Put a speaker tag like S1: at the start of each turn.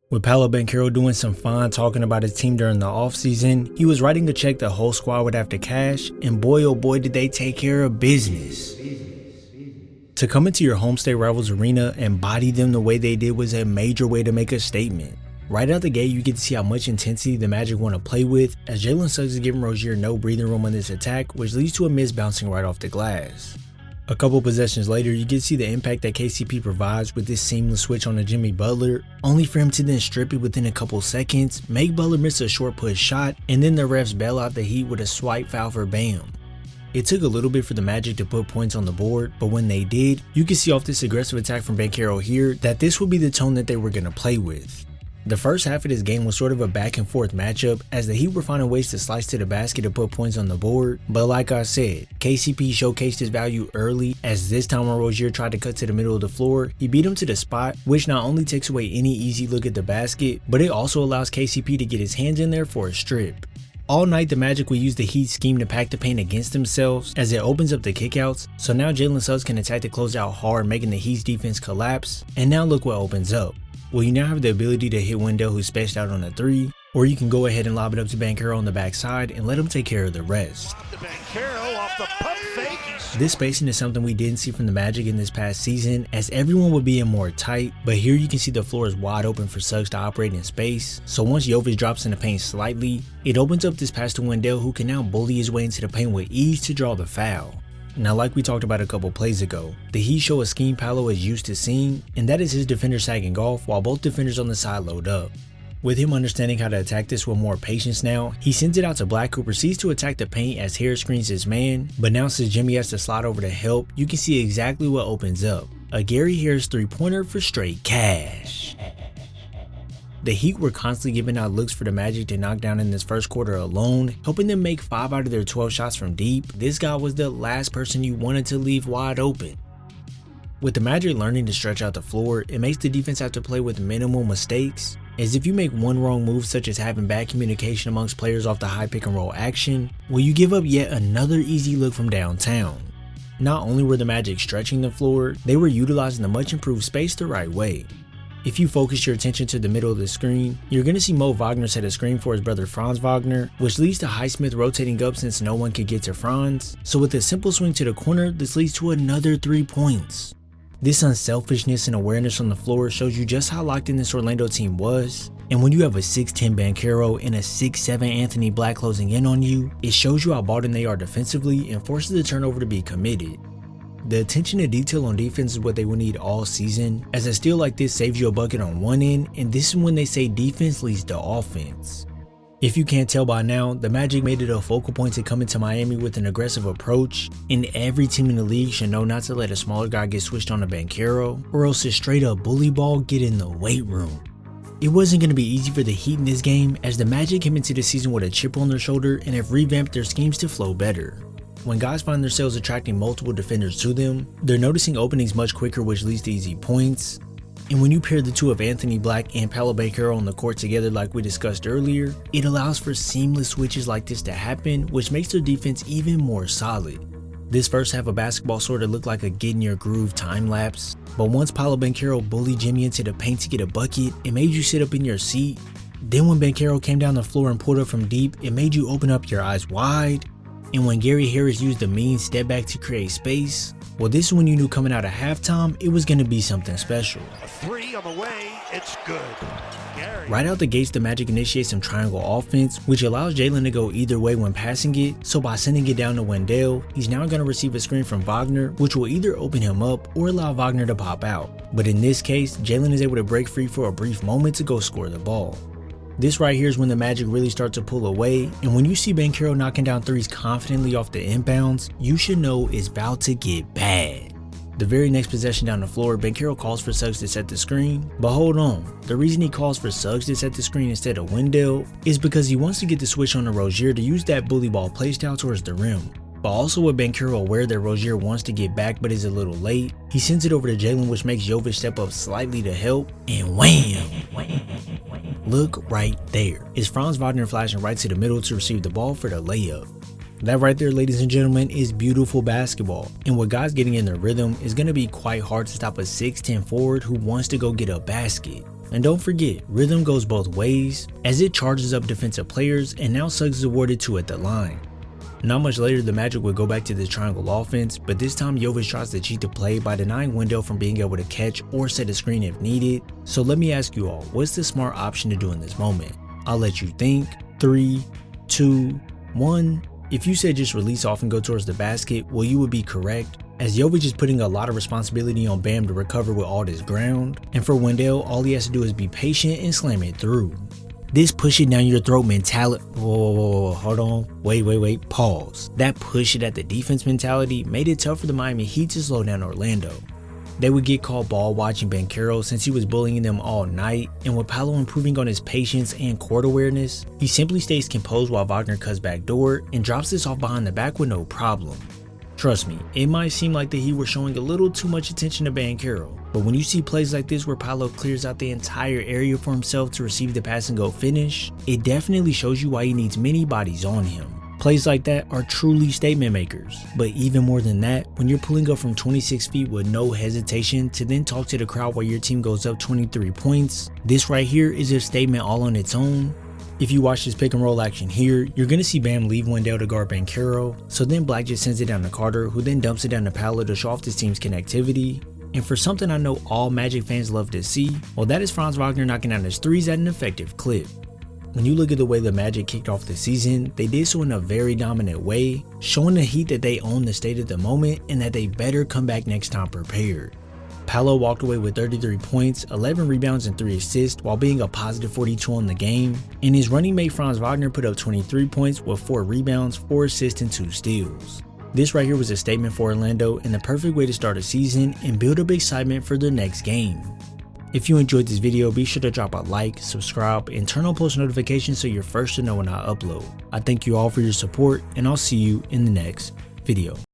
S1: With Paolo Banchero doing some fine talking about his team during the offseason, he was writing a check the whole squad would have to cash, and boy oh boy did they take care of business. To come into your home state rivals arena and body them the way they did was a major way to make a statement. Right out the gate, you get to see how much intensity the Magic want to play with, as Jalen Suggs is giving Rozier no breathing room on this attack, which leads to a miss bouncing right off the glass. A couple possessions later, you get to see the impact that KCP provides with this seamless switch on to Jimmy Butler, only for him to then strip it within a couple seconds, make Butler miss a short push shot, and then the refs bail out the Heat with a swipe foul for Bam. It took a little bit for the Magic to put points on the board, but when they did, you can see off this aggressive attack from Banchero here that this would be the tone that they were going to play with. The first half of this game was sort of a back and forth matchup as the Heat were finding ways to slice to the basket to put points on the board, but like I said, KCP showcased his value early, as this time when Rozier tried to cut to the middle of the floor, he beat him to the spot, which not only takes away any easy look at the basket, but it also allows KCP to get his hands in there for a strip. All night, the Magic will use the Heat scheme to pack the paint against themselves as it opens up the kickouts, so now Jalen Suggs can attack the closeout hard, making the Heat's defense collapse, and now look what opens up. Well, you now have the ability to hit Wendell, who's spaced out on a 3, or you can go ahead and lob it up to Banchero on the backside and let him take care of the rest. This spacing is something we didn't see from the Magic in this past season, as everyone would be in more tight, but here you can see the floor is wide open for Suggs to operate in space, so once Jovic drops in the paint slightly, it opens up this pass to Wendell, who can now bully his way into the paint with ease to draw the foul. Now, like we talked about a couple plays ago, the Heat show a scheme Paolo is used to seeing, and that is his defender sagging off while both defenders on the side load up. With him understanding how to attack this with more patience now, he sends it out to Black, who proceeds to attack the paint as Harris screens his man, but now since Jimmy has to slide over to help, you can see exactly what opens up. A Gary Harris three-pointer for straight cash. The Heat were constantly giving out looks for the Magic to knock down in this first quarter alone, helping them make 5 out of their 12 shots from deep. This guy was the last person you wanted to leave wide open. With the Magic learning to stretch out the floor, it makes the defense have to play with minimal mistakes, as if you make one wrong move, such as having bad communication amongst players off the high pick and roll action, well, you give up yet another easy look from downtown. Not only were the Magic stretching the floor, they were utilizing the much improved space the right way. If you focus your attention to the middle of the screen, you're going to see Mo Wagner set a screen for his brother Franz Wagner, which leads to Highsmith rotating up since no one could get to Franz, so with a simple swing to the corner, this leads to another 3 points. This unselfishness and awareness on the floor shows you just how locked in this Orlando team was, and when you have a 6'10 Banchero and a 6'7 Anthony Black closing in on you, it shows you how bought in they are defensively and forces the turnover to be committed. The attention to detail on defense is what they will need all season, as a steal like this saves you a bucket on one end, and this is when they say defense leads to offense. If you can't tell by now, the Magic made it a focal point to come into Miami with an aggressive approach, and every team in the league should know not to let a smaller guy get switched on to Banchero, or else a straight up bully ball get in the weight room. It wasn't going to be easy for the Heat in this game, as the Magic came into the season with a chip on their shoulder and have revamped their schemes to flow better. When guys find themselves attracting multiple defenders to them, they're noticing openings much quicker, which leads to easy points. And when you pair the two of Anthony Black and Paolo Banchero on the court together like we discussed earlier, it allows for seamless switches like this to happen, which makes their defense even more solid. This first half of basketball sort of looked like a get in your groove time lapse, but once Paolo Banchero bullied Jimmy into the paint to get a bucket, it made you sit up in your seat. Then when Banchero came down the floor and pulled up from deep, it made you open up your eyes wide. And when Gary Harris used the mean step back to create space, well, this is when you knew coming out of halftime, it was going to be something special.
S2: A 3 on the way, it's good. Gary.
S1: Right out the gates, the Magic initiates some triangle offense, which allows Jalen to go either way when passing it, so by sending it down to Wendell, he's now going to receive a screen from Wagner, which will either open him up or allow Wagner to pop out. But in this case, Jalen is able to break free for a brief moment to go score the ball. This right here is when the Magic really start to pull away, and when you see Banchero knocking down threes confidently off the inbounds, you should know it's about to get bad. The very next possession down the floor, Banchero calls for Suggs to set the screen, but hold on, the reason he calls for Suggs to set the screen instead of Wendell is because he wants to get the switch on to Rozier to use that bully ball playstyle towards the rim. But also with Banchero aware that Rozier wants to get back but is a little late, he sends it over to Jalen, which makes Jovic step up slightly to help, and wham! Look right there. It's Franz Wagner flashing right to the middle to receive the ball for the layup. That right there, ladies and gentlemen, is beautiful basketball. And with guys getting in their rhythm, it's going to be quite hard to stop a 6'10 forward who wants to go get a basket. And don't forget, rhythm goes both ways, as it charges up defensive players and now Suggs is awarded 2 at the line. Not much later, the Magic would go back to this triangle offense, but this time Jovic tries to cheat the play by denying Wendell from being able to catch or set a screen if needed. So let me ask you all, what's the smart option to do in this moment? I'll let you think. 3, 2, 1. If you said just release off and go towards the basket, well, you would be correct, as Jovic is putting a lot of responsibility on Bam to recover with all this ground, and for Wendell, all he has to do is be patient and slam it through. This push it down your throat mentality, whoa, hold on, wait, pause. That push it at the defense mentality made it tough for the Miami Heat to slow down Orlando. They would get called ball watching Banchero since he was bullying them all night, and with Paolo improving on his patience and court awareness, he simply stays composed while Wagner cuts back door and drops this off behind the back with no problem. Trust me, it might seem like the Heat were showing a little too much attention to Banchero, but when you see plays like this where Paolo clears out the entire area for himself to receive the pass and go finish, it definitely shows you why he needs many bodies on him. Plays like that are truly statement makers, but even more than that, when you're pulling up from 26 feet with no hesitation to then talk to the crowd while your team goes up 23 points, this right here is a statement all on its own. If you watch this pick and roll action here, you're going to see Bam leave Wendell to guard Banchero, so then Black just sends it down to Carter, who then dumps it down to Paolo to show off this team's connectivity. And for something I know all Magic fans love to see, well, that is Franz Wagner knocking down his threes at an effective clip. When you look at the way the Magic kicked off the season, they did so in a very dominant way, showing the Heat that they own the state of the moment and that they better come back next time prepared. Paolo walked away with 33 points, 11 rebounds, and 3 assists while being a positive 42 on the game, and his running mate Franz Wagner put up 23 points with 4 rebounds, 4 assists, and 2 steals. This right here was a statement for Orlando and the perfect way to start a season and build up excitement for the next game. If you enjoyed this video, be sure to drop a like, subscribe, and turn on post notifications so you're first to know when I upload. I thank you all for your support, and I'll see you in the next video.